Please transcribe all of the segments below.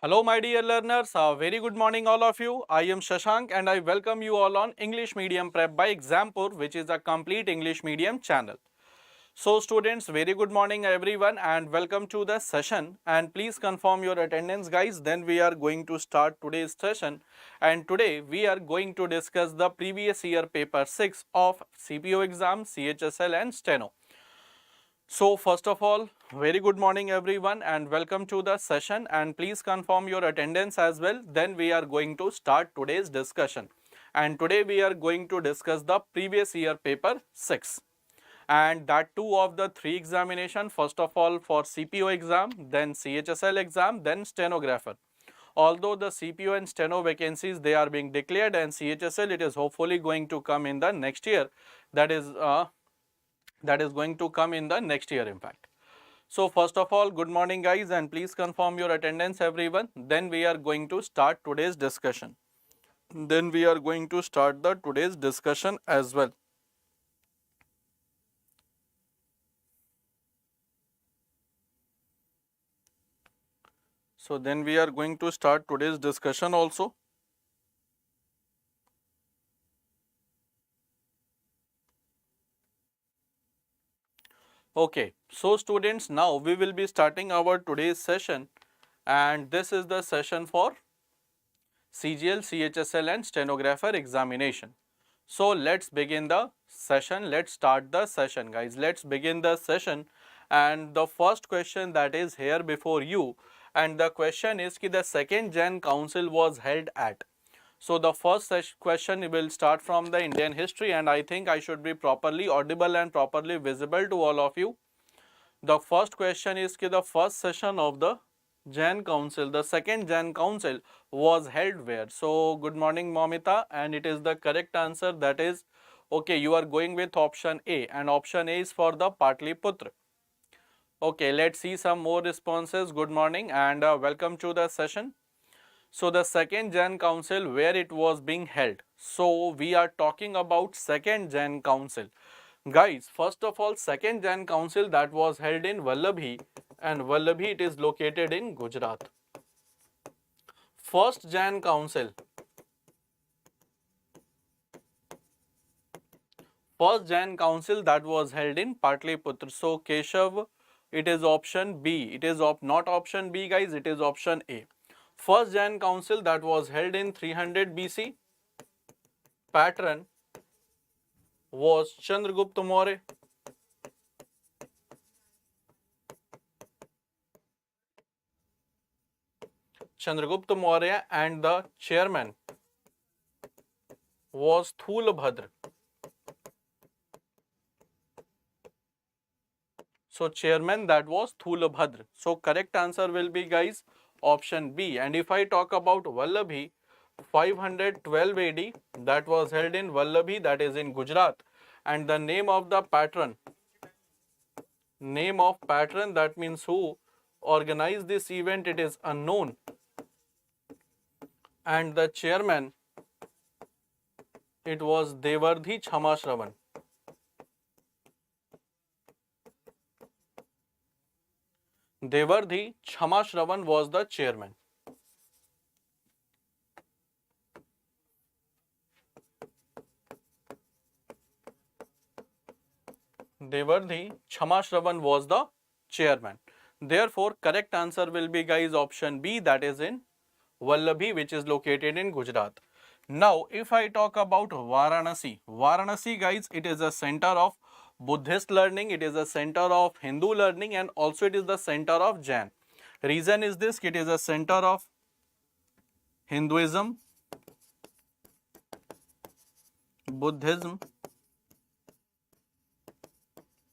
Hello my dear learners, a very good morning all of you. I am Shashank and I welcome you all on English Medium Prep by Exampur, which is a complete English medium channel. So students, very good morning everyone and welcome to the session, and please confirm your attendance guys, then we are going to start today's session. And today we are going to discuss the previous year paper 6 of CPO exam, CHSL and Steno. So first of all, very good morning everyone and welcome to the session, and please confirm your attendance as well. Then we are going to start today's discussion. And today we are going to discuss the previous year paper 6. And that too of the 3 examination, first of all for CPO exam, then CHSL exam, then stenographer. Although the CPO and steno vacancies they are being declared, and CHSL it is hopefully going to come in the next year, that is going to come in the next year in fact. So first of all, good morning guys and please confirm your attendance everyone. Then we are going to start today's discussion. Then we are going to start the today's discussion as well. So then we are going to start today's discussion also. Okay, so students, now we will be starting our today's session, and this is the session for CGL, CHSL and stenographer examination. So let's begin the session. Let's start the session guys. Let's begin the session, and the first question that is here before you, and the question is ki the second Gen Council was held at. So the first question will start from the Indian history, and I think I should be properly audible and properly visible to all of you. The first question is ki the first session of the Jain Council, the second Jain Council was held where? So good morning Momita, and it is the correct answer, that is okay, you are going with option A, and option A is for the Patliputra. Okay, let's see some more responses. Good morning and welcome to the session. So the second Jain Council, where it was being held. So we are talking about second Jain Council. Guys, first of all, second Jain Council that was held in Vallabhi, and Vallabhi it is located in Gujarat. First Jain Council. First Jain Council that was held in Patliputra. So Keshav, it is option B. It is not option B guys, it is option A. First Jain Council that was held in 300 BC. Patron was Chandragupta Maurya. Chandragupta Maurya, and the chairman was Thulabhadra. So chairman that was Thulabhadra. So correct answer will be guys option B. And if I talk about Vallabhi, 512 AD that was held in Vallabhi, that is in Gujarat, and the name of the patron, that means who organized this event, it is unknown, and the chairman it was Devardhi Chamashravan. Devardhi Chamashravan was the chairman. Devardhi Chamashravan was the chairman. Therefore, correct answer will be guys option B, that is in Vallabhi, which is located in Gujarat. Now, if I talk about Varanasi, Varanasi guys, it is a center of Buddhist learning, it is a center of Hindu learning, and also it is the center of Jain. Reason is this, it is a center of Hinduism, Buddhism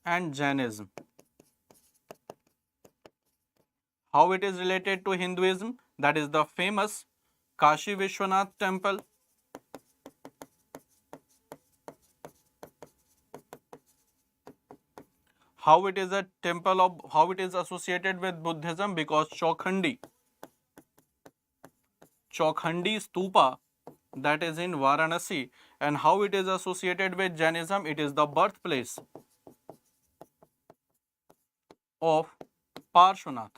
and Jainism. How it is related to Hinduism? That is the famous Kashi Vishwanath temple, how it is a temple of, how it is associated with Buddhism, because Chaukhandi Stupa that is in Varanasi, and how it is associated with Jainism, it is the birthplace of Parshvanath.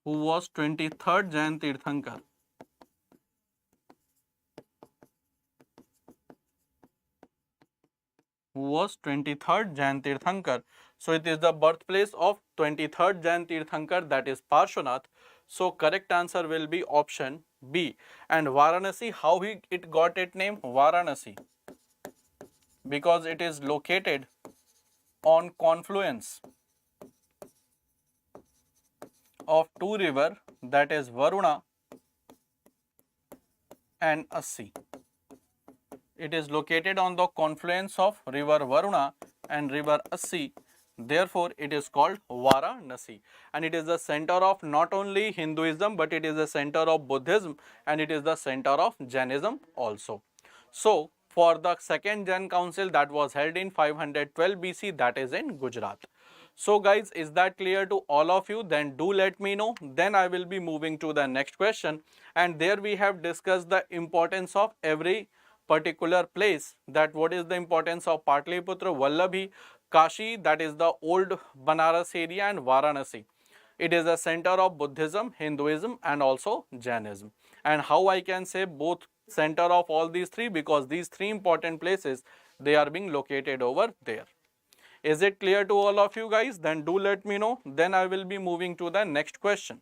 Who was 23rd Jain Tirthankar? Who was 23rd Jain Tirthankar? So it is the birthplace of 23rd Jain Tirthankar, that is Parshvanath. So correct answer will be option B. And Varanasi, how it got its name? Varanasi, because it is located on confluence of two rivers, that is Varuna and Assi. It is located on the confluence of river Varuna and river Assi. Therefore, it is called Varanasi, and it is the center of not only Hinduism, but it is the center of Buddhism, and it is the center of Jainism also. So, for the second Jain council that was held in 512 BC, that is in Gujarat. So guys, is that clear to all of you? Then do let me know. Then I will be moving to the next question, and there we have discussed the importance of every particular place, that what is the importance of Patliputra, Vallabhi, Kashi, that is the old Banaras area, and Varanasi. It is a center of Buddhism, Hinduism, and also Jainism. And how I can say both center of all these three? Because these three important places, they are being located over there. Is it clear to all of you guys? Then do let me know. Then I will be moving to the next question.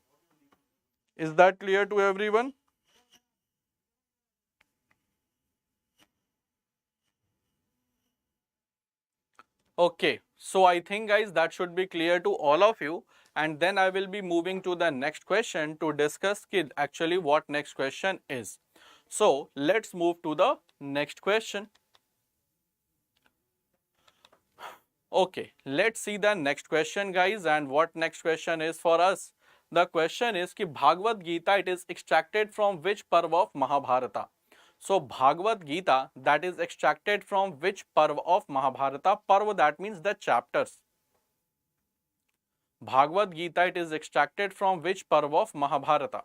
Is that clear to everyone? Okay, so I think guys that should be clear to all of you, and then I will be moving to the next question to discuss actually what next question is. So let's move to the next question. Okay, let's see the next question guys, and what next question is for us. The question is कि Bhagavad Gita, it is extracted from which parva of Mahabharata? So Bhagavad Gita, that is extracted from which parva of Mahabharata? Parva, that means the chapters. Bhagavad Gita, it is extracted from which parva of Mahabharata?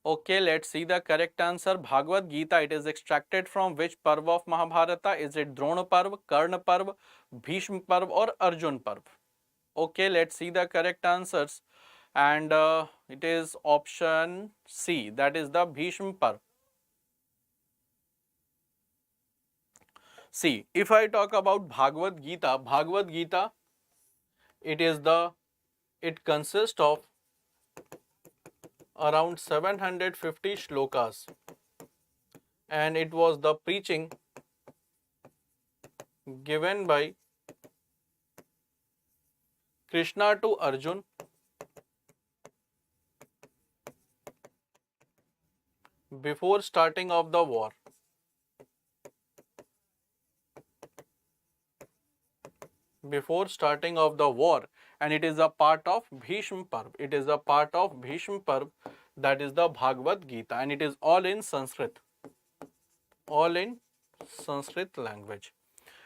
Okay, let's see the correct answer. Bhagavad Gita, it is extracted from which parva of Mahabharata? Is it Drona Parv, Karna Parv, Bhishma Parv, or Arjun Parv? Okay, let's see the correct answers. And it is option C, that is the Bhishma Parv. See, if I talk about Bhagavad Gita, it consists of around 750 shlokas, and it was the preaching given by Krishna to Arjun before starting of the war. Before starting of the war, and it is a part of Bhishma Parv. It is a part of Bhishma Parv, that is the Bhagavad Gita, and it is all in Sanskrit. All in Sanskrit language.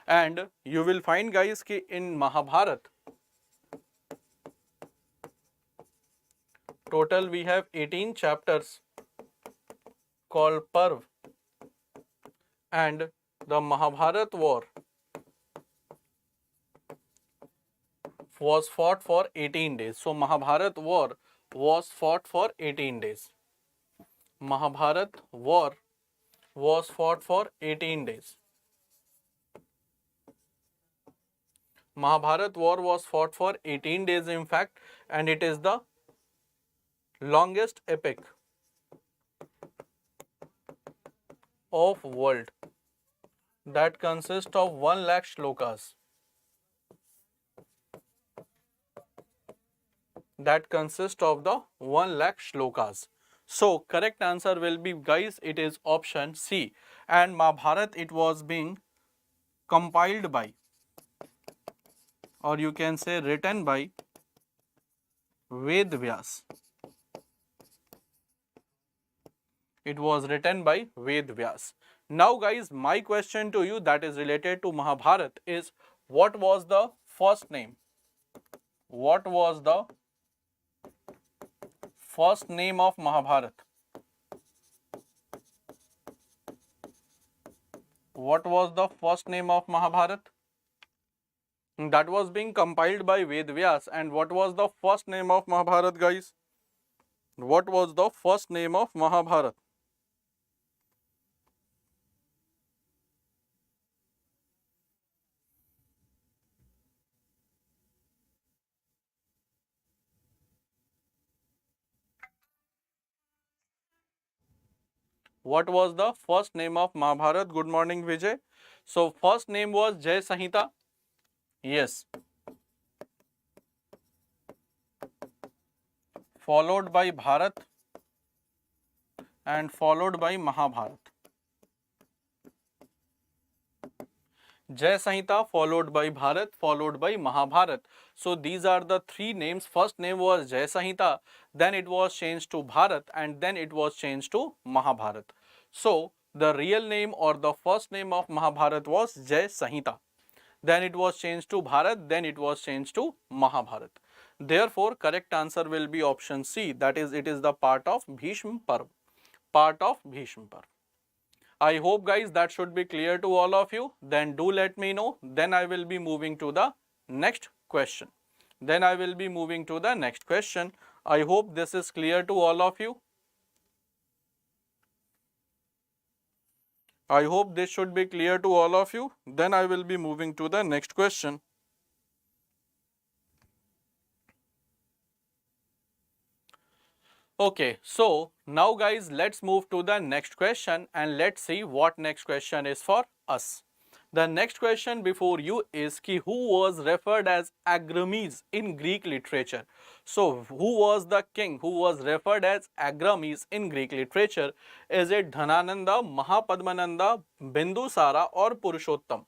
And you will find guys कि in Mahabharat, total we have 18 chapters called Parv, and the Mahabharat war was fought for 18 days. So Mahabharat war was fought for 18 days. Mahabharat war was fought for 18 days. Mahabharat war was fought for 18 days in fact, and it is the longest epic of world that consists of 1 lakh shlokas. That consists of the 1 lakh shlokas. So correct answer will be guys, it is option C. And Mahabharat, it was being compiled by, or you can say written by, Ved Vyas. It was written by Ved Vyas. Now guys, my question to you that is related to Mahabharat is, what was the first name? What was the first name of Mahabharat? What was the first name of Mahabharat? That was being compiled by Ved Vyas. And what was the first name of Mahabharat, guys? What was the first name of Mahabharat? What was the first name of Mahabharat? Good morning, Vijay. So, first name was Jai Samhita. Yes. Followed by Bharat and followed by Mahabharat. Jai Samhita followed by Bharat followed by Mahabharat. So these are the three names. First name was Jai Samhita, then it was changed to Bharat and then it was changed to Mahabharat. So the real name or the first name of Mahabharat was Jai Samhita. Then it was changed to Bharat, then it was changed to Mahabharat. Therefore, correct answer will be option C, that is, it is the part of Bhishma Parv. Part of Bhishma Parv. I hope, guys, that should be clear to all of you. Then do let me know. Then I will be moving to the next question. I hope this is clear to all of you. I hope this should be clear to all of you. Then I will be moving to the next question. Okay, so now guys, let's move to the next question and let's see what next question is for us. The next question before you is ki who was referred as Agrames in Greek literature? So who was the king who was referred as Agrames in Greek literature? Is it Dhanananda, Mahapadmananda, Bindusara or Purushottam?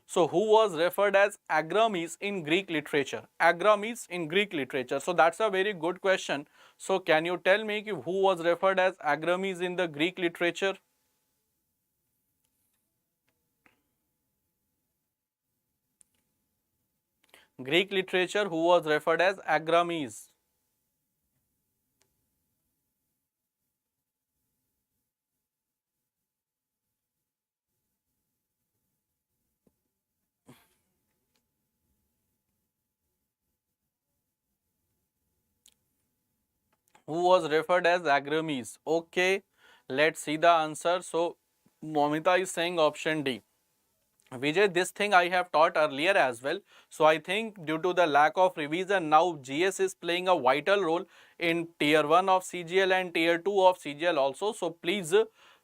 So who was referred as Agrames in Greek literature? Agrames in Greek literature. So that's a very good question. So can you tell me who was referred as Agrames in the Greek literature? Greek literature, who was referred as Agrames? Who was referred as Agrames? Okay, let's see the answer. So Momita is saying option D. Vijay, this thing I have taught earlier as well. So I think due to the lack of revision, now GS is playing a vital role in tier 1 of CGL and tier 2 of CGL also. So please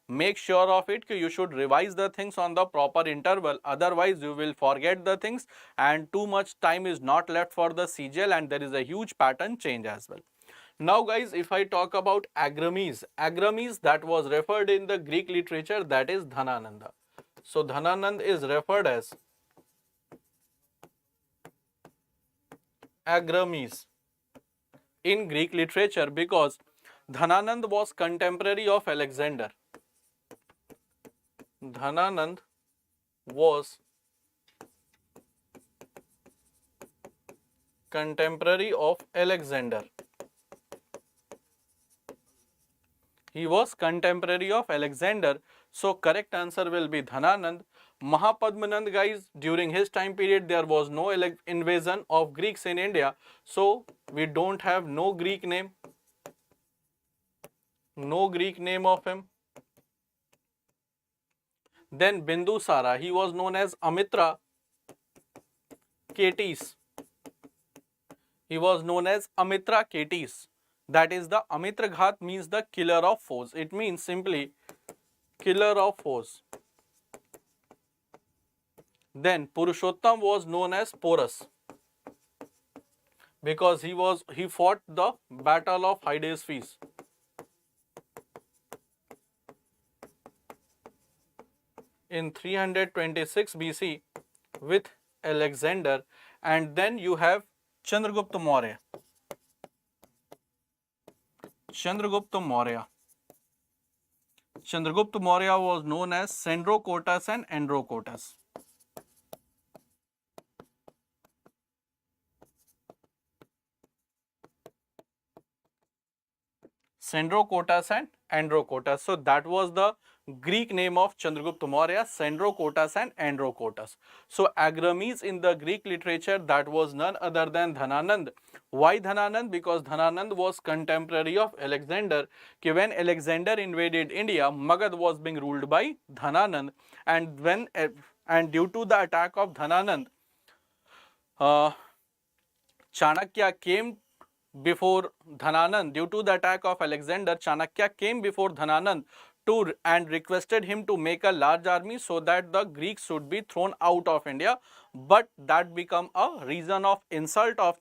make sure of it that you should revise the things on the proper interval. Otherwise, you will forget the things and too much time is not left for the CGL and there is a huge pattern change as well. Now guys, if I talk about Agrames, Agrames that was referred in the Greek literature, that is Dhanananda. So Dhananand is referred as Agrames in Greek literature because Dhananand was contemporary of Alexander. Dhananand was contemporary of Alexander. He was contemporary of Alexander. So correct answer will be Dhananand. Mahapadmanand, guys, during his time period there was no invasion of Greeks in India. So we don't have no Greek name. No Greek name of him. Then Bindusara, he was known as Amitra Ketis. He was known as Amitra Ketis. That is, the Amitra Ghat means the killer of foes. It means simply killer of foes. Then Purushottam was known as Porus because he fought the battle of Hydaspes. In 326 BC with Alexander, and then you have Chandragupta Maurya. Chandragupta Maurya. Chandragupta Maurya was known as Sendrocotus and Androcotus. Sendrocotus and Androkotas. So that was the Greek name of Chandragupta Maurya, Sandrokotas and Androkotas. So Agrames in the Greek literature, that was none other than Dhananand. Why Dhananand? Because Dhananand was contemporary of Alexander. When Alexander invaded India, Magad was being ruled by Dhananand, and due to the attack of Dhananand, uh, Chanakya came before Dhananand. Due to the attack of Alexander, Chanakya came before Dhananand and requested him to make a large army so that the Greeks should be thrown out of India. But that became a reason of insult of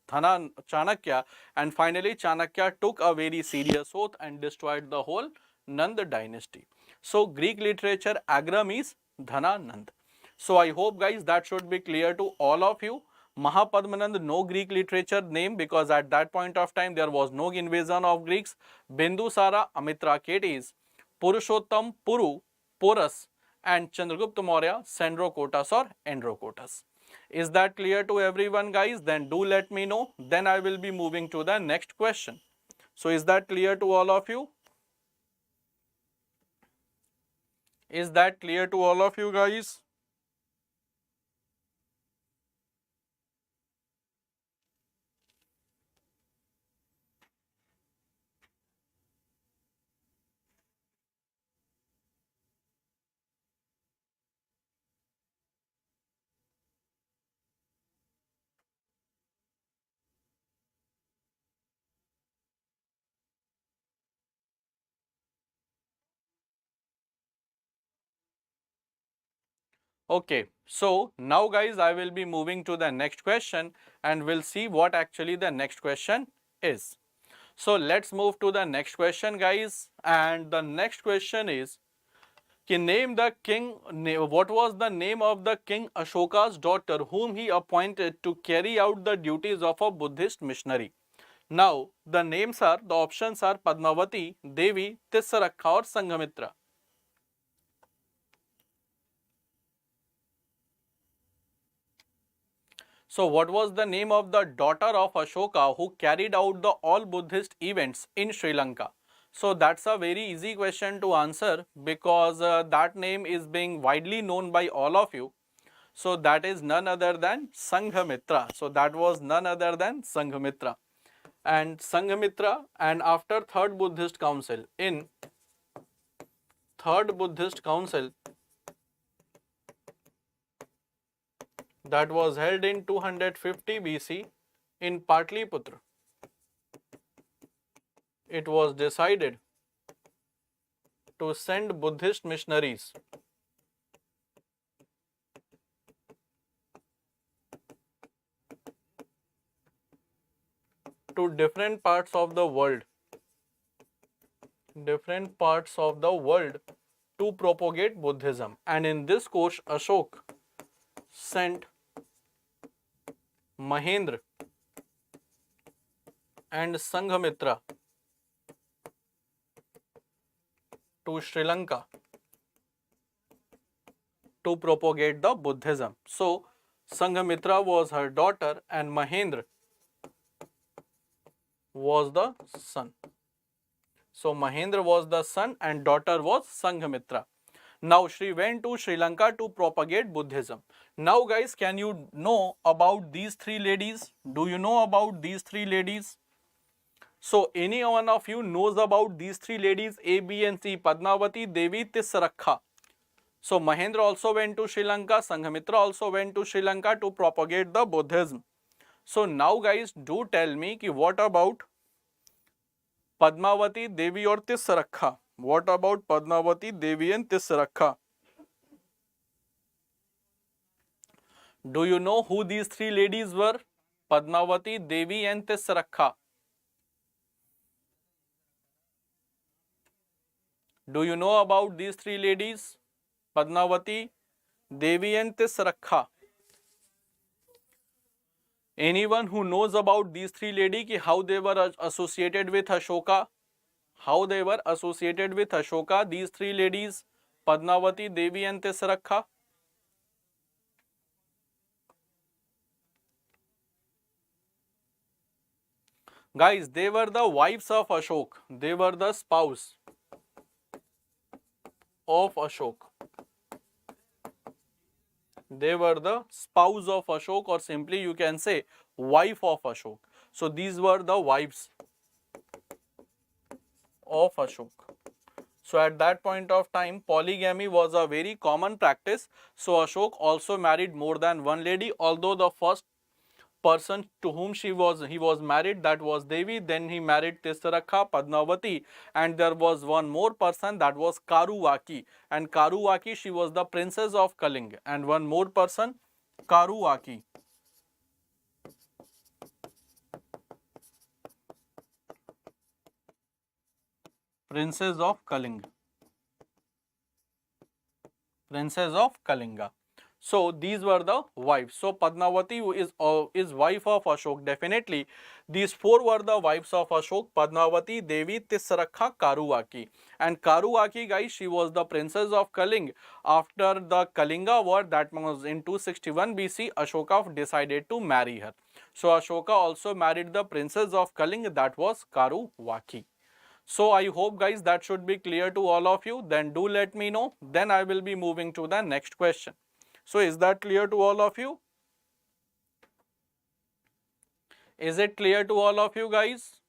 Chanakya, and finally Chanakya took a very serious oath and destroyed the whole Nand dynasty. So Greek literature agram is Dhananand. So I hope guys that should be clear to all of you. Mahapadmanand, no Greek literature name, because at that point of time there was no invasion of Greeks. Bindusara, Amitraketes, Purushottam, Puru, Porus, and Chandragupta Maurya, Sandrokotas or Androkotas. Is that clear to everyone guys? Then do let me know. Then I will be moving to the next question. So is that clear to all of you? Is that clear to all of you guys? Okay, so now guys I will be moving to the next question and we'll see what actually the next question is. So let's move to the next question guys, and the next question is, name the king, what was the name of the king Ashoka's daughter whom he appointed to carry out the duties of a Buddhist missionary? Now the names are, the options are Padmavati, Devi, Tissarakha or Sanghamitra. So what was the name of the daughter of Ashoka who carried out the all Buddhist events in Sri Lanka? So that's a very easy question to answer, because that name is being widely known by all of you. So that is none other than Sanghamitra. So that was none other than Sanghamitra. And Sanghamitra, and after third Buddhist council, in third Buddhist council that was held in 250 BC in Patliputra, it was decided to send Buddhist missionaries to different parts of the world, to propagate Buddhism. And in this course, Ashok sent Mahendra and Sanghamitra to Sri Lanka to propagate the Buddhism. So Sanghamitra was her daughter and Mahendra was the son. So Mahendra was the son and daughter was Sanghamitra. Now she went to Sri Lanka to propagate Buddhism. Now guys, can you know about these three ladies? Do you know about these three ladies? So any one of you knows about these three ladies, A, B and C, Padmavati, Devi, Tissarakha. So Mahendra also went to Sri Lanka, Sanghamitra also went to Sri Lanka to propagate the Buddhism. So now guys, do tell me ki what about Padmavati, Devi or Tissarakha? What about Padmavati, Devi and Tissarakha? Do you know who these three ladies were? Padmavati, Devi and Tissarakha. Do you know about these three ladies? Padmavati, Devi and Tissarakha. Anyone who knows about these three ladies, how they were associated with Ashoka? How they were associated with Ashoka, these three ladies, Padmavati, Devi and Tissarakha? Guys, they were the wives of Ashok. They were the spouse. of Ashok. They were the spouse of Ashok, or simply you can say wife of Ashok. So these were the wives of Ashok. So at that point of time, polygamy was a very common practice. So Ashok also married more than one lady, although the first person to whom he was married, that was Devi. Then he married Tisrakha, Padmavati, and there was one more person, that was Karuvaki. And Karuvaki, she was the princess of Kalinga. And one more person, Karuvaki, princess of Kalinga. Princess of Kalinga. So these were the wives. So Padmavati is wife of Ashok. Definitely, these four were the wives of Ashok: Padmavati, Devi, Tisrakha, Karuvaki. And Karuvaki, guys, she was the princess of Kalinga. After the Kalinga war, that was in 261 BC, Ashoka decided to marry her. So Ashoka also married the princess of Kalinga, that was Karuvaki. So I hope, guys, that should be clear to all of you. Then do let me know. Then I will be moving to the next question. So is that clear to all of you? Is it clear to all of you, guys?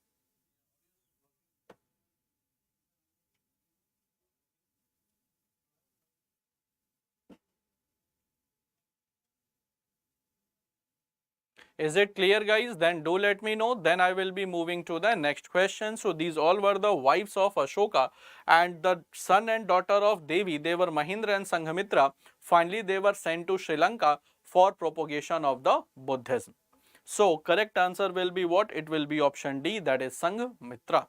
Is it clear, guys? Then do let me know. Then I will be moving to the next question. So these all were the wives of Ashoka, and the son and daughter of Devi, they were Mahindra and Sanghamitra. Finally, they were sent to Sri Lanka for propagation of the Buddhism. So correct answer will be what? It will be option D, that is Sanghamitra.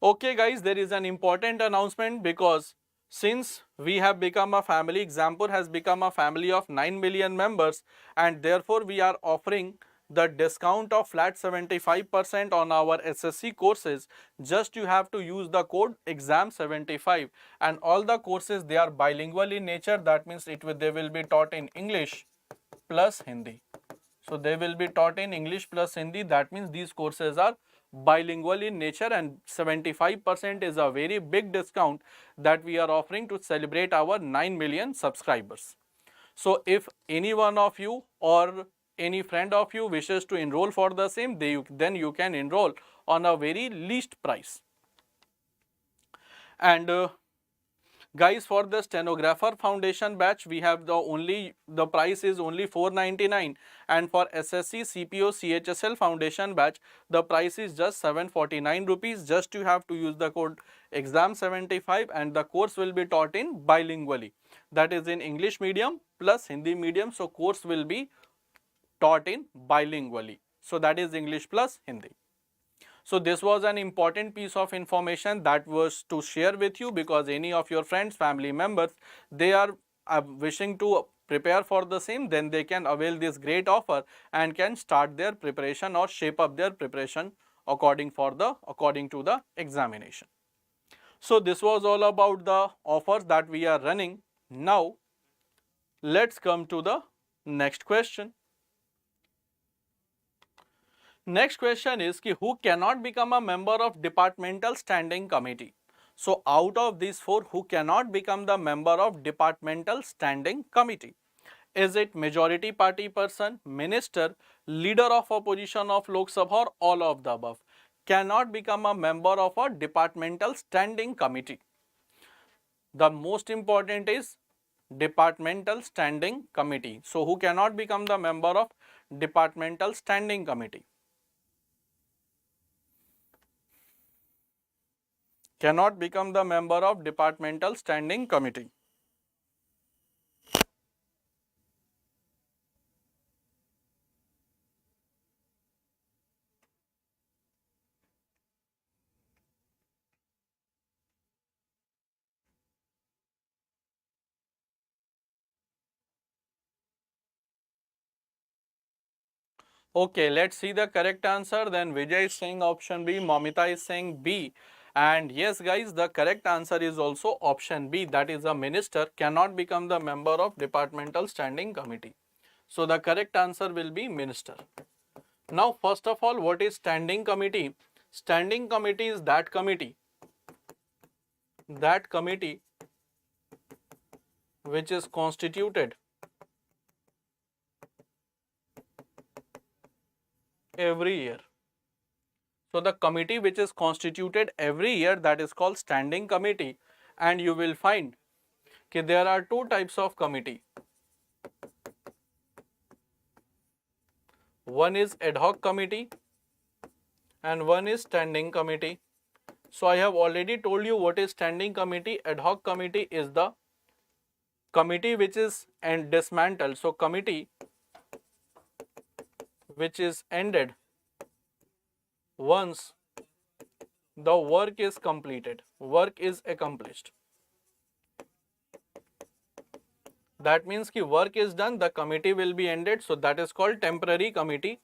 Okay, guys, there is an important announcement, because since we have become a family, Exampur has become a family of 9 million members, and therefore we are offering the discount of flat 75% on our SSC courses. Just you have to use the code exam75, and all the courses, they are bilingual in nature. That means they will be taught in English plus Hindi. So they will be taught in English plus Hindi. That means these courses are bilingual in nature, and 75% is a very big discount that we are offering to celebrate our 9 million subscribers. So if any one of you or any friend of you wishes to enroll for the same, then you can enroll on a very least price. And guys, for the stenographer foundation batch, we have the price is only 499, and for SSC CPO CHSL foundation batch, the price is just 749 rupees. Just you have to use the code exam75, and the course will be taught in bilingually, that is in English medium plus Hindi medium. So course will be taught in bilingually, so that is English plus Hindi. So this was an important piece of information that was to share with you, because any of your friends, family members, they are wishing to prepare for the same, then they can avail this great offer and can start their preparation or shape up their preparation according to the examination. So this was all about the offers that we are running. Now let's come to the next question. Next question is ki who cannot become a member of departmental standing committee? So out of these four, who cannot become the member of departmental standing committee? Is it majority party person, minister, leader of opposition of Lok Sabha, or all of the above? Cannot become a member of a departmental standing committee. The most important is departmental standing committee. So who cannot become the member of departmental standing committee? Cannot become the member of departmental standing committee. Okay, let's see the correct answer. Then Vijay is saying option B, Momita is saying B. And yes, guys, the correct answer is also option B, that is a minister cannot become the member of departmental standing committee. So the correct answer will be minister. Now, first of all, what is standing committee? Standing committee is that committee that committee which is constituted every year. So the committee which is constituted every year, that is called standing committee. And you will find that there are two types of committee. One is ad hoc committee and one is standing committee. So I have already told you what is standing committee. Ad hoc committee is the committee which is dismantled. So committee which is ended once the work is completed, work is accomplished. That means कि work is done, the committee will be ended. So that is called temporary committee,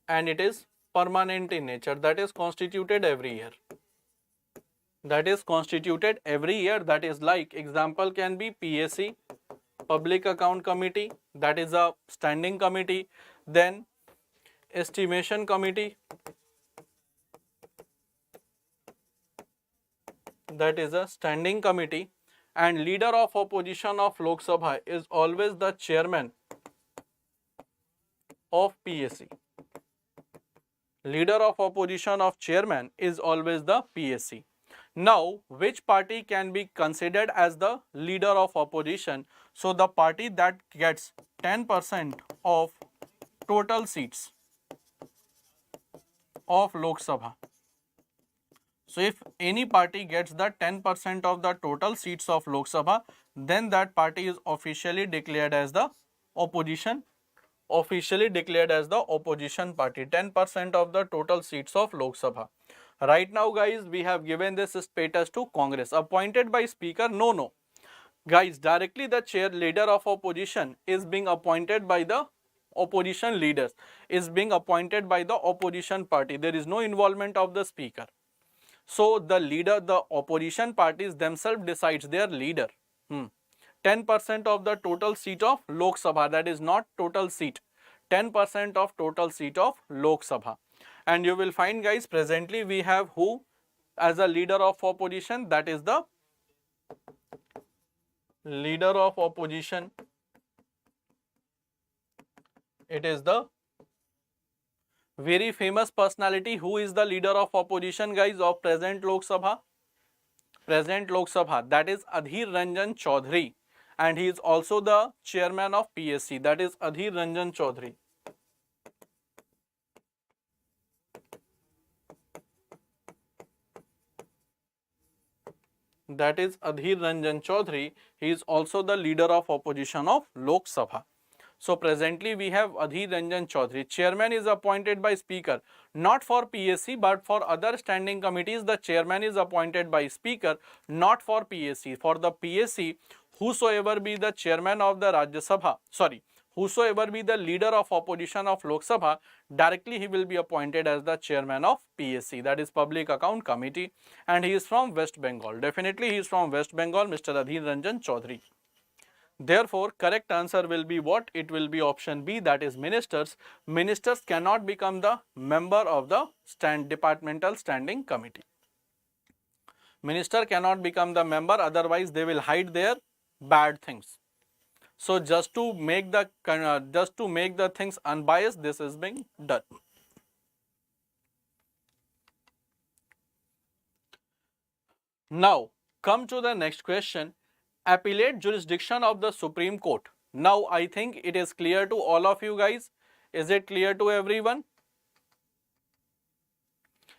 and it is permanent in nature. That is constituted every year. That is constituted every year. That is like, example can be PAC, Public Account Committee, that is a standing committee. Then estimation committee, that is a standing committee. And leader of opposition of Lok Sabha is always the chairman of PAC. Leader of opposition of chairman is always the PAC. Now, which party can be considered as the leader of opposition? So the party that gets 10% of total seats of Lok Sabha. So if any party gets the 10% of the total seats of Lok Sabha, then that party is officially declared as the opposition. Officially declared as the opposition party. 10% of the total seats of Lok Sabha. Right now, guys, we have given this status to Congress. Appointed by Speaker? No. Guys, directly the chair leader of opposition is being appointed by the opposition leaders, is being appointed by the opposition party. There is no involvement of the Speaker. So the leader, the opposition parties themselves decides their leader. 10% of the total seat of Lok Sabha, that is not total seat, 10% of total seat of Lok Sabha. And you will find, guys, presently we have who as a leader of opposition? That is the leader of opposition. It is the very famous personality. Who is the leader of opposition, guys, of present Lok Sabha? Present Lok Sabha, that is Adhir Ranjan Chaudhary. And he is also the chairman of PSC, that is Adhir Ranjan Chaudhary. That is Adhir Ranjan Chaudhary. He is also the leader of opposition of Lok Sabha. So presently we have Adhir Ranjan Chaudhary. Chairman is appointed by Speaker, not for PSC but for other standing committees. The chairman is appointed by Speaker, not for PSC. For the PSC, whosoever be the chairman of the Rajya Sabha, whosoever be the leader of opposition of Lok Sabha, directly he will be appointed as the chairman of PSC, that is Public Account Committee, and he is from West Bengal. Definitely he is from West Bengal, Mr. Adhir Ranjan Chaudhary. Therefore, correct answer will be what? It will be option B, that is ministers. Ministers cannot become the member of the departmental standing committee. Minister cannot become the member, otherwise they will hide their bad things. So just to make the things unbiased, this is being done. Now come to the next question. Appellate jurisdiction of the Supreme Court. Now I think it is clear to all of you guys. Is it clear to everyone?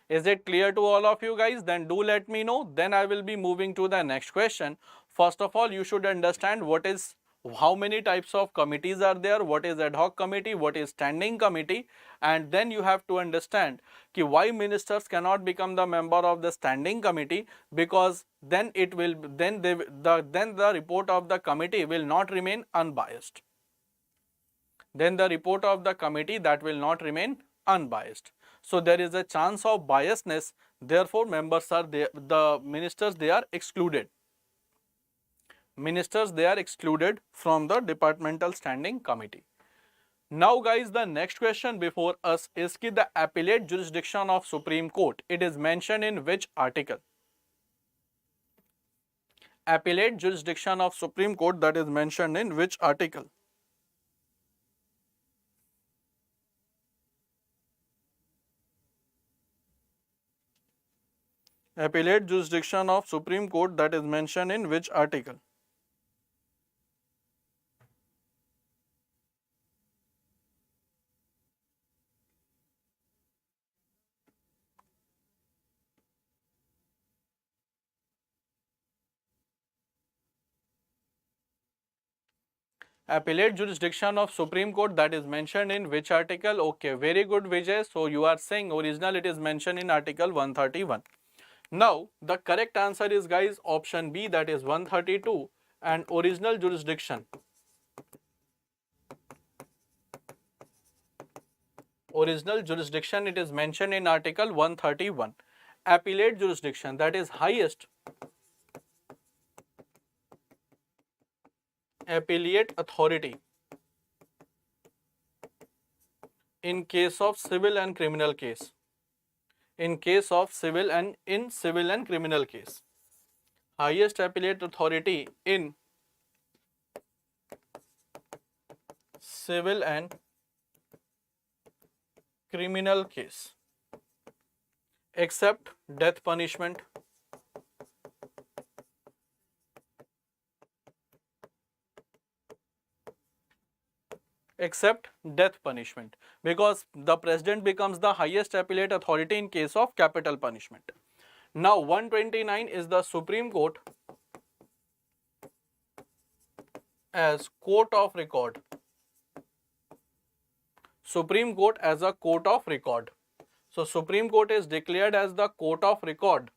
Is it clear to all of you guys? Then do let me know. Then I will be moving to the next question. First of all, you should understand how many types of committees are there, what is ad hoc committee, what is standing committee, and then you have to understand why ministers cannot become the member of the standing committee, because then the report of the committee will not remain unbiased. Then the report of the committee that will not remain unbiased. So there is a chance of biasness, therefore members are there, the ministers, they are excluded. Ministers, they are excluded from the departmental standing committee. Now guys, the next question before us is the appellate jurisdiction of Supreme Court. It is mentioned in which article? Appellate jurisdiction of Supreme Court that is mentioned in which article? Appellate jurisdiction of Supreme Court that is mentioned in which article? Appellate jurisdiction of Supreme Court that is mentioned in which article? Okay, very good Vijay. So you are saying original it is mentioned in article 131. Now the correct answer is guys option B, that is 132, and original jurisdiction. Original jurisdiction it is mentioned in article 131. Appellate jurisdiction, that is highest appellate authority in case of civil and criminal case. In case of civil and criminal case. Highest appellate authority in civil and criminal case, except death punishment, except death punishment, because the president becomes the highest appellate authority in case of capital punishment. Now 129 is the Supreme Court as court of record. Supreme Court as a court of record. So Supreme Court is declared as the court of record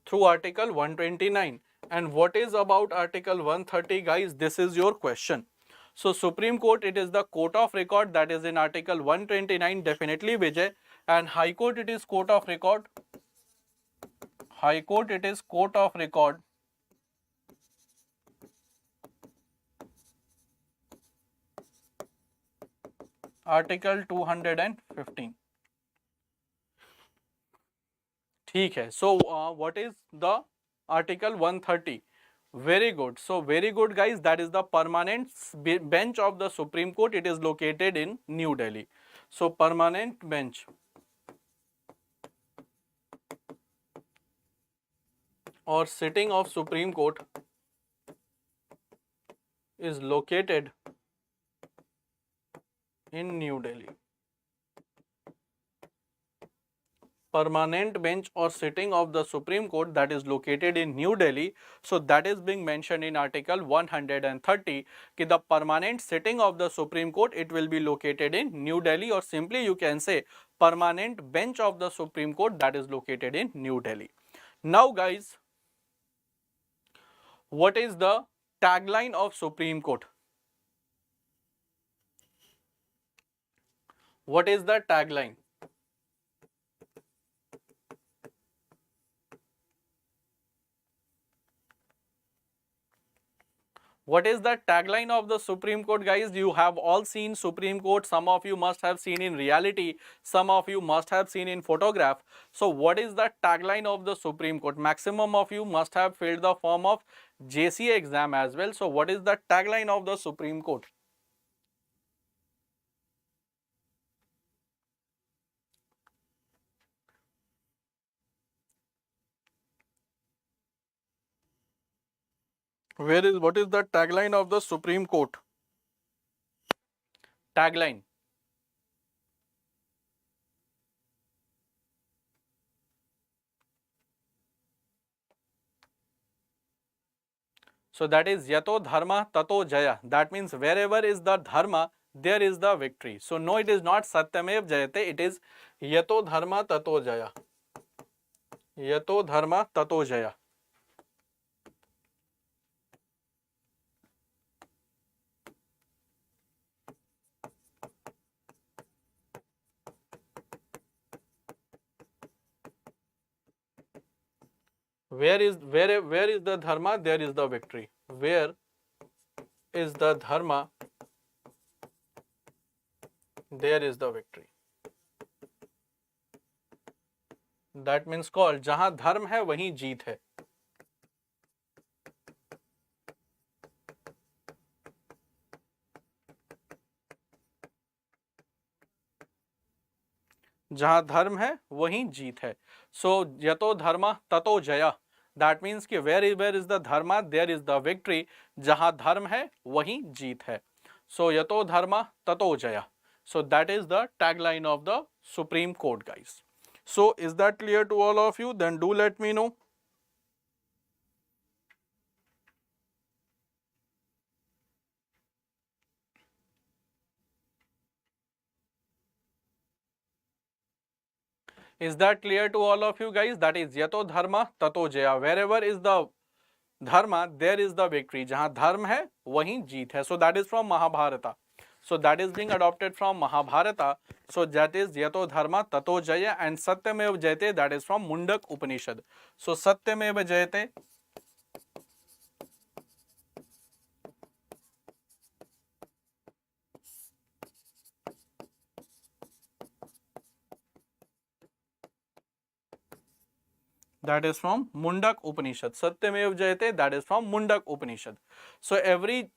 through article 129. And what is about article 130 guys? This is your question. So Supreme Court, it is the court of record, that is in article 129 definitely Vijay. And High Court, it is court of record. High Court, it is court of record. Article 215. ठीक है. So what is the article 130? Very good. So very good guys, that is the permanent bench of the Supreme Court. It is located in New Delhi. So permanent bench or sitting of Supreme Court is located in New Delhi. Permanent bench or sitting of the Supreme Court that is located in New Delhi. So that is being mentioned in article 130 कि the permanent sitting of the Supreme Court, it will be located in New Delhi, or simply you can say permanent bench of the Supreme Court that is located in New Delhi. Now guys, what is the tagline of Supreme Court? What is the tagline? What is the tagline of the Supreme Court guys? You have all seen Supreme Court. Some of you must have seen in reality. Some of you must have seen in photograph. So what is the tagline of the Supreme Court? Maximum of you must have filled the form of JCA exam as well. So what is the tagline of the Supreme Court? What is the tagline of the Supreme Court? Tagline. So that is yato dharma tato jaya. That means wherever is the dharma, there is the victory. So no, it is not satyamev jayate. It is yato dharma tato jaya. Yato dharma tato jaya. Where is the dharma, there is the victory. Where is the dharma, there is the victory. That means called, जहां धर्म है वहीं जीत है। जहां धर्म है वहीं जीत है। सो यतो धर्म ततो जय, दैट मीन्स कि वेर इज द धर्म देयर इज द विक्ट्री, जहां धर्म है वहीं जीत है। सो यतो धर्म ततो जय, so that is the tagline of the Supreme Court, guys. So is that clear to all of you? Then do let me know. Is that clear to all of you guys? That is yato dharma tato jaya. Wherever is the dharma, there is the victory. जहाँ धर्म है वहीं जीत है. So that is from Mahabharata. So that is being adopted from Mahabharata. So that is yato dharma tato jaya, and satyamev jayate, that is from Mundak Upanishad. So satyamev jayate, that is from Mundak Upanishad. Satyamev jayate, that is from Mundak Upanishad. So every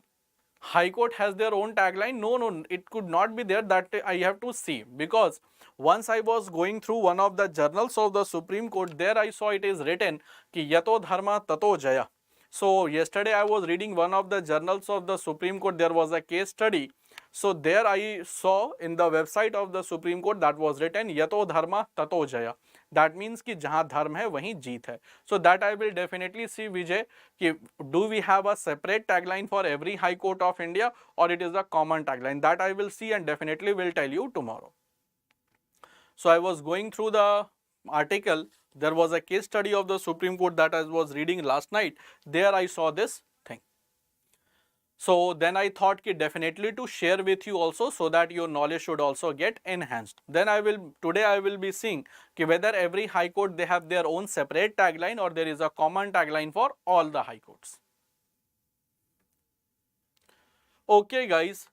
High Court has their own tagline. No, it could not be there. That I have to see, because once I was going through one of the journals of the Supreme Court, there I saw it is written ki yato dharma tato jaya. So yesterday I was reading one of the journals of the Supreme Court. There was a case study. So there I saw in the website of the Supreme Court that was written yato dharma tato jaya. That means कि जहाँ धर्म है वहीं जीत है. So that I will definitely see, Vijay, कि do we have a separate tagline for every High Court of India, or it is a common tagline? That I will see and definitely will tell you tomorrow. So I was going through the article. There was a case study of the Supreme Court that I was reading last night. There I saw this thing. So then I thought ki definitely to share with you also, so that your knowledge should also get enhanced. Then today I will be seeing ki whether every High Court they have their own separate tagline, or there is a common tagline for all the High Courts. Okay guys,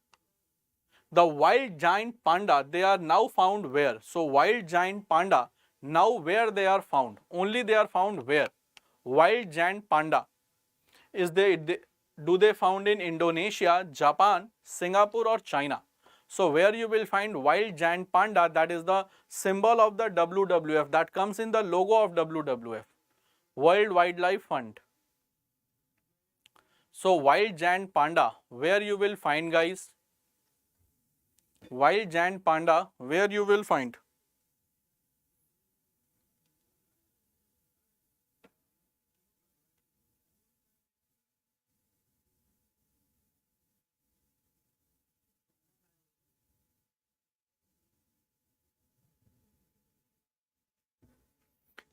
the wild giant panda, they are now found where? So wild giant panda, now where they are found? Only they are found where? Wild giant panda, do they found in Indonesia, Japan, Singapore, or China? So where you will find wild giant panda, that is the symbol of the WWF, that comes in the logo of WWF, World Wildlife Fund. So wild giant panda, where you will find, guys? Wild giant panda, where you will find?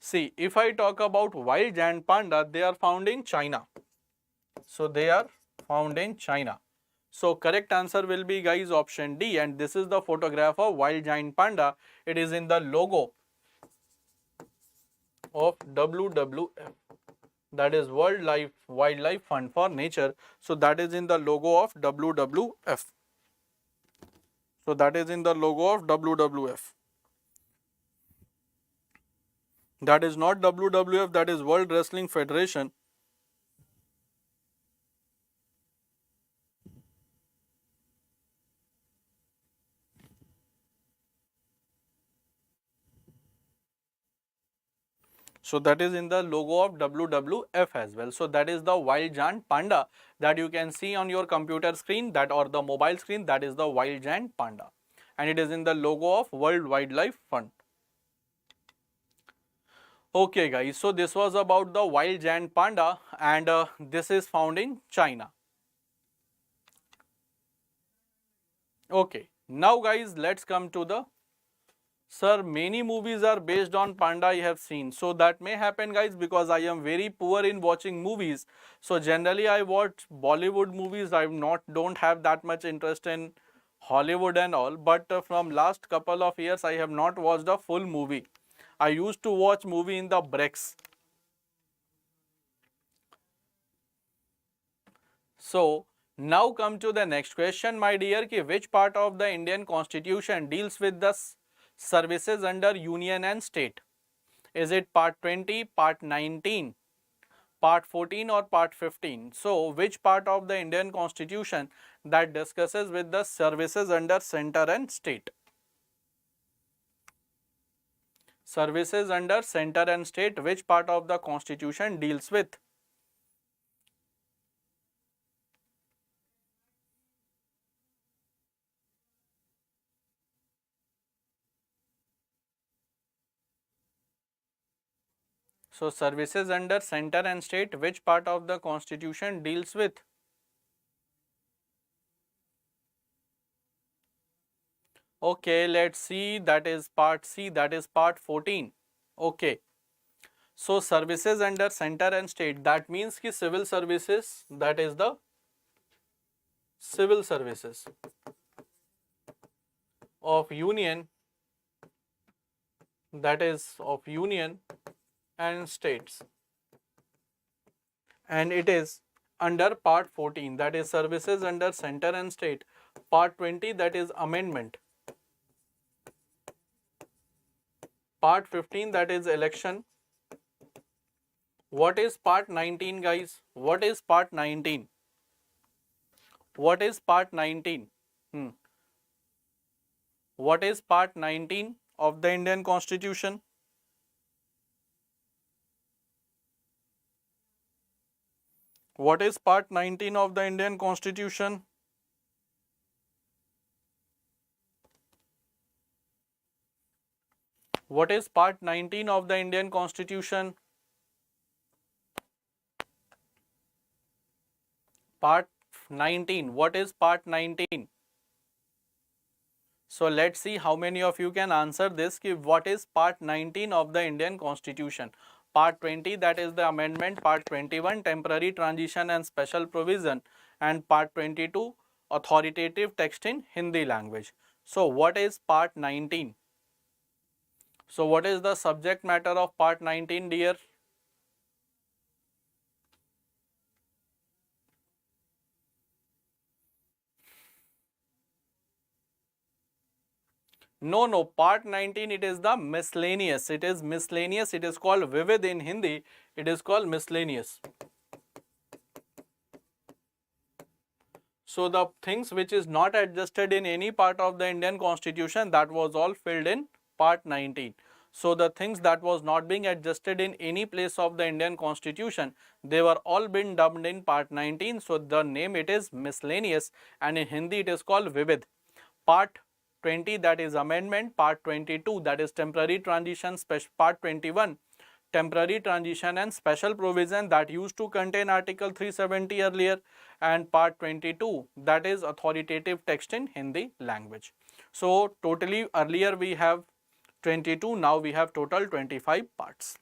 See, if I talk about wild giant panda, they are found in China. So they are found in China. So correct answer will be, guys, option D, and this is the photograph of wild giant panda. It is in the logo of WWF, that is World Wildlife Fund for Nature. So that is in the logo of WWF. So that is in the logo of WWF. That is not WWF, that is World Wrestling Federation. So that is in the logo of WWF as well. So that is the wild giant panda that you can see on your computer screen, that or the mobile screen, that is the wild giant panda. And it is in the logo of World Wildlife Fund. Okay guys, so this was about the wild giant panda, and this is found in China. Okay, now guys, let's come to the, sir, many movies are based on panda I have seen. So that may happen, guys, because I am very poor in watching movies. So generally I watch Bollywood movies. I don't have that much interest in Hollywood and all. But from last couple of years I have not watched a full movie. I used to watch movie in the breaks. So now come to the next question, my dear, ki which part of the Indian Constitution deals with the services under union and state? Is it part 20, part 19, part 14 or part 15? So which part of the Indian Constitution that discusses with the services under center and state? Services under center and state, which part of the Constitution deals with? So services under center and state, which part of the Constitution deals with? Okay, let's see, that is part C, that is part 14. Okay, so services under center and state, that means ki civil services, that is the civil services of union, that is of union and states, and it is under part 14, that is services under center and state. Part 20, that is amendment. Part 15, that is election. What is part 19, guys? What is part 19? What is part 19? What is part 19 of the Indian Constitution? What is part 19 of the Indian Constitution? What is part 19 of the Indian Constitution? Part 19. What is part 19? So let's see how many of you can answer this. What is part 19 of the Indian Constitution? Part 20, that is the amendment. Part 21, temporary transition and special provision. And part 22, authoritative text in Hindi language. So what is part 19? So what is the subject matter of part 19, dear? No, part 19, it is the miscellaneous. It is miscellaneous. It is called Vivid in Hindi. It is called miscellaneous. So the things which is not adjusted in any part of the Indian Constitution, that was all filled in part 19. So the things that was not being adjusted in any place of the Indian Constitution, they were all been dubbed in part 19. So the name, it is miscellaneous, and in Hindi it is called Vivid. Part 20, that is amendment. Part 22, that is temporary transition. Part 21, temporary transition and special provision, that used to contain article 370 earlier. And part 22, that is authoritative text in Hindi language. So totally earlier we have 22, now we have total 25 parts.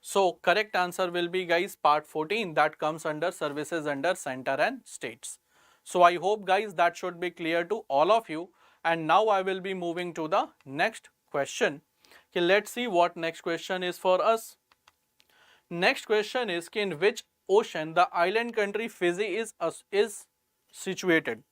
So correct answer will be, guys, part 14, that comes under services under center and states. So I hope, guys, that should be clear to all of you. And now I will be moving to the next question. Okay, let's see what next question is for us. Next question is, in which ocean the island country Fiji is situated?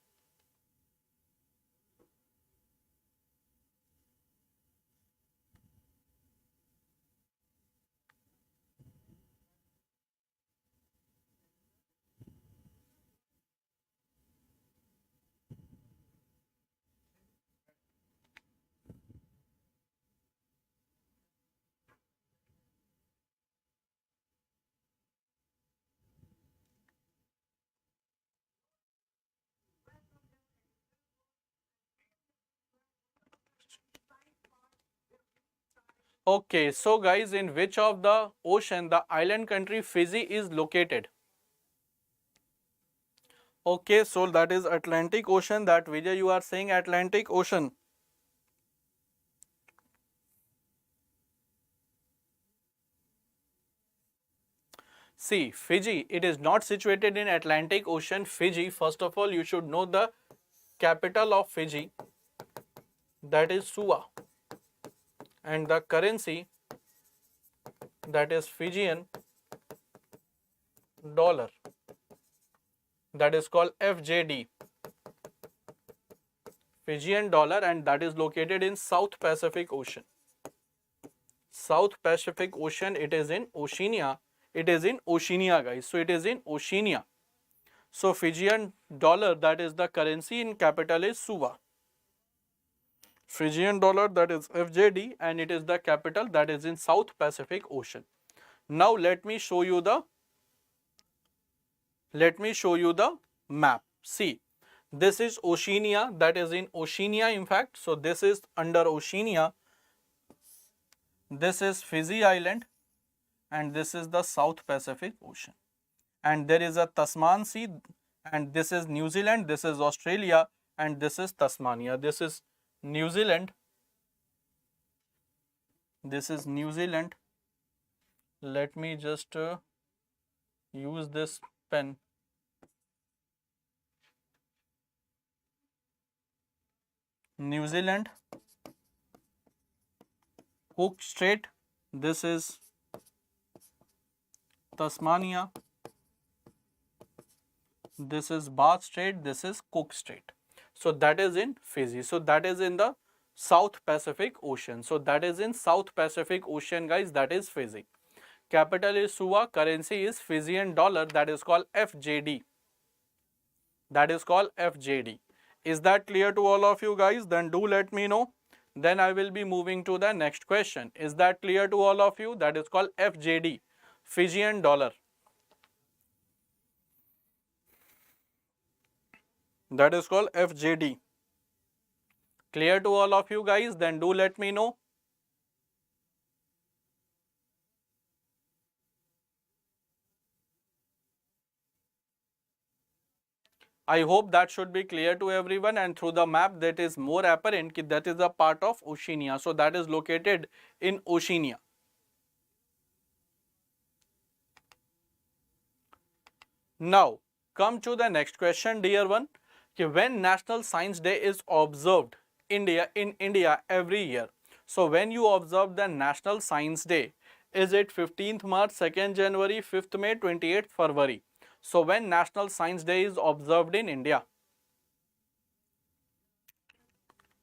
Okay, so guys, in which of the ocean the island country Fiji is located? Okay, so that is Atlantic Ocean. That Vijay, you are saying Atlantic Ocean. See, Fiji, it is not situated in Atlantic Ocean. Fiji, first of all, you should know the capital of Fiji, that is Suva, and the currency, that is Fijian dollar, that is called FJD, Fijian dollar, and that is located in South Pacific Ocean. South Pacific Ocean, it is in Oceania. It is in Oceania, guys. So it is in Oceania. So Fijian dollar, that is the currency in capital is Suva. Fijian dollar, that is FJD, and it is the capital that is in South Pacific Ocean. Now let me show you the map. See, this is Oceania, that is in Oceania in fact. So this is under Oceania. This is Fiji Island and this is the South Pacific Ocean. And there is a Tasman Sea, and this is New Zealand, this is Australia, and this is Tasmania. This is New Zealand. This is New Zealand. Let me just use this pen. New Zealand, Cook Strait. This is Tasmania. This is Bath Strait. This is Cook Strait. So that is in Fiji. So that is in the South Pacific Ocean. So that is in South Pacific Ocean, guys. That is Fiji. Capital is Suva. Currency is Fijian dollar. That is called FJD. That is called FJD. Is that clear to all of you guys? Then do let me know. Then I will be moving to the next question. Is that clear to all of you? That is called FJD, Fijian dollar. That is called FJD. Clear to all of you guys? Then do let me know. I hope that should be clear to everyone, and through the map that is more apparent that is a part of Oceania. So that is located in Oceania. Now come to the next question, dear one. When National Science Day is observed in India every year. So when you observe the National Science Day, is it 15th March, 2nd January, 5th May, 28th February? So when National Science Day is observed in India?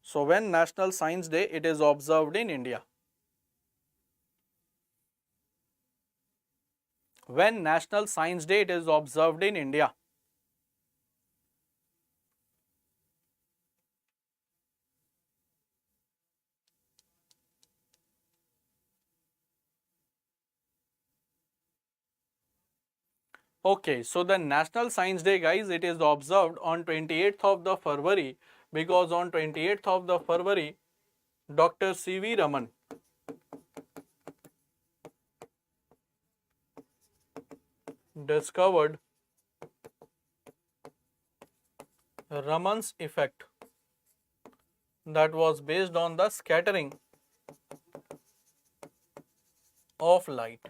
So when National Science Day it is observed in India? When National Science Day it is observed in India? Okay, so the National Science Day, guys, it is observed on 28th of the February, because on 28th of the February, Dr. C.V. Raman discovered Raman's effect, that was based on the scattering of light.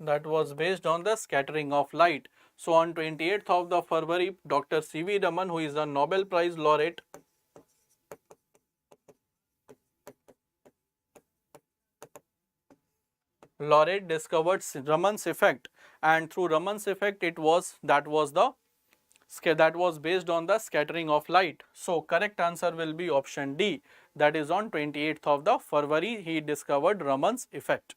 That was based on the scattering of light. So on 28th of the February, Dr. C.V. Raman, who is a Nobel Prize laureate, discovered Raman's effect, and through Raman's effect that was based on the scattering of light. So correct answer will be option D, that is on 28th of the February he discovered Raman's effect.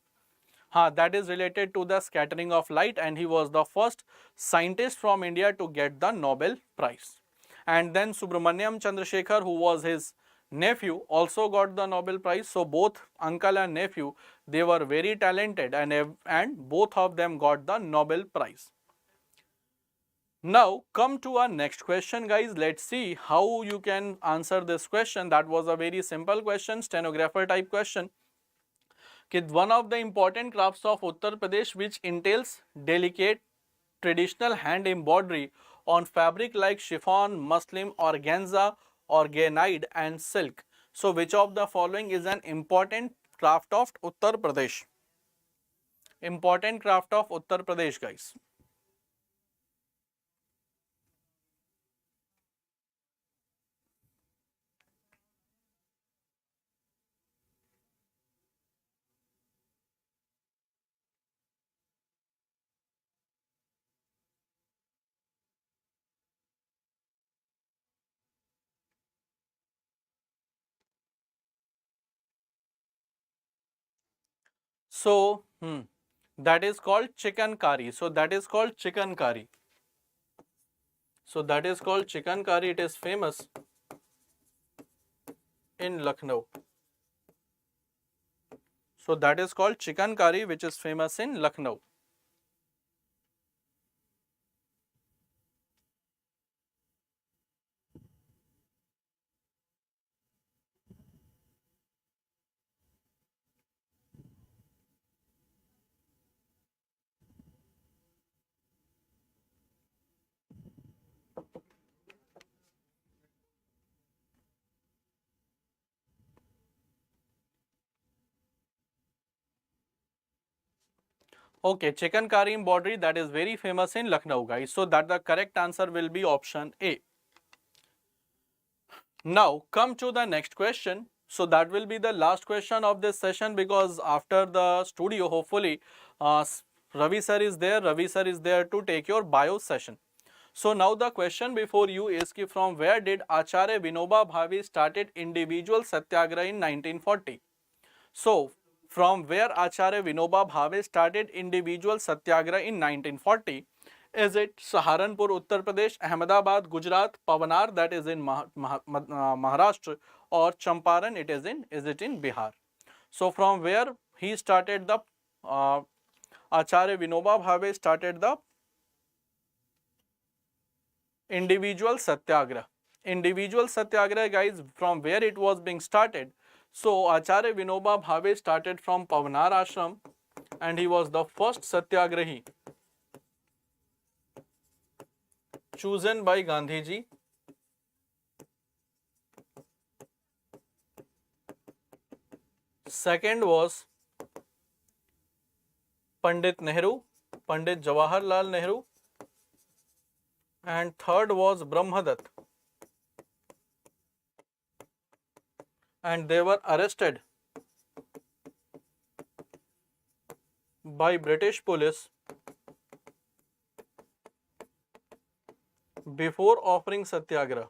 That is related to the scattering of light, and he was the first scientist from India to get the Nobel Prize. And then Subramaniam Chandrasekhar, who was his nephew, also got the Nobel Prize. So both uncle and nephew, they were very talented, and both of them got the Nobel Prize. Now come to our next question, guys. Let's see how you can answer this question. That was a very simple question, stenographer type question. One of the important crafts of Uttar Pradesh which entails delicate traditional hand embroidery on fabric like chiffon, muslin, organza, organide and silk. So which of the following is an important craft of Uttar Pradesh? Important craft of Uttar Pradesh, guys. So, that is called chicken curry. So that is called chicken curry. So that is called chicken curry. It is famous in Lucknow. So that is called chicken curry, which is famous in Lucknow. Okay, chicken curry embroidery, that is very famous in Lucknow, guys. So that the correct answer will be option A. Now come to the next question. So that will be the last question of this session, because after the studio, hopefully Ravi sir is there. Ravi sir is there to take your bio session. So now the question before you is ki from where did Acharya Vinoba Bhave started individual satyagraha in 1940? So from where Acharya Vinoba Bhave started individual satyagraha in 1940? Is it Saharanpur, Uttar Pradesh, Ahmedabad, Gujarat, Pavanar, that is in Maharashtra, or Champaran, is it in Bihar? So from where he started the Acharya Vinoba Bhave started the individual satyagraha. Individual satyagraha, guys, from where it was being started. So Acharya Vinoba Bhave started from Pavanar ashram, and he was the first satyagrahi chosen by Gandhiji. Second was Pandit Nehru, Pandit Jawaharlal Nehru, and third was Brahmadatt, and they were arrested by British police before offering satyagraha.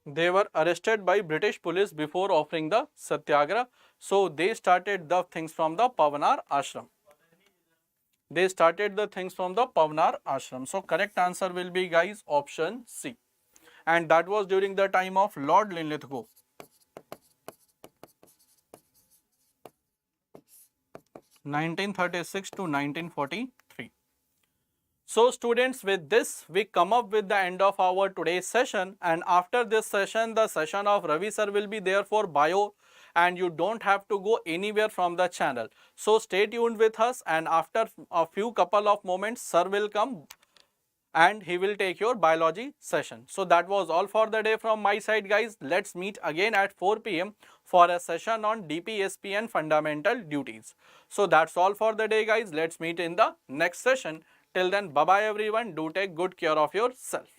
They were arrested by British police before offering the satyagraha. So they started the things from the Pavanar ashram. They started the things from the Pavanar ashram. So correct answer will be, guys, option C. And that was during the time of Lord Linlithgow. 1936 to 1943. So students, with this we come up with the end of our today's session, and after this session, the session of Ravi sir will be there for bio, and you don't have to go anywhere from the channel. So stay tuned with us, and after a few couple of moments sir will come and he will take your biology session. So that was all for the day from my side, guys. Let's meet again at 4 p.m. for a session on DPSP and fundamental duties. So that's all for the day, guys. Let's meet in the next session. Till then, bye bye everyone. Do take good care of yourself.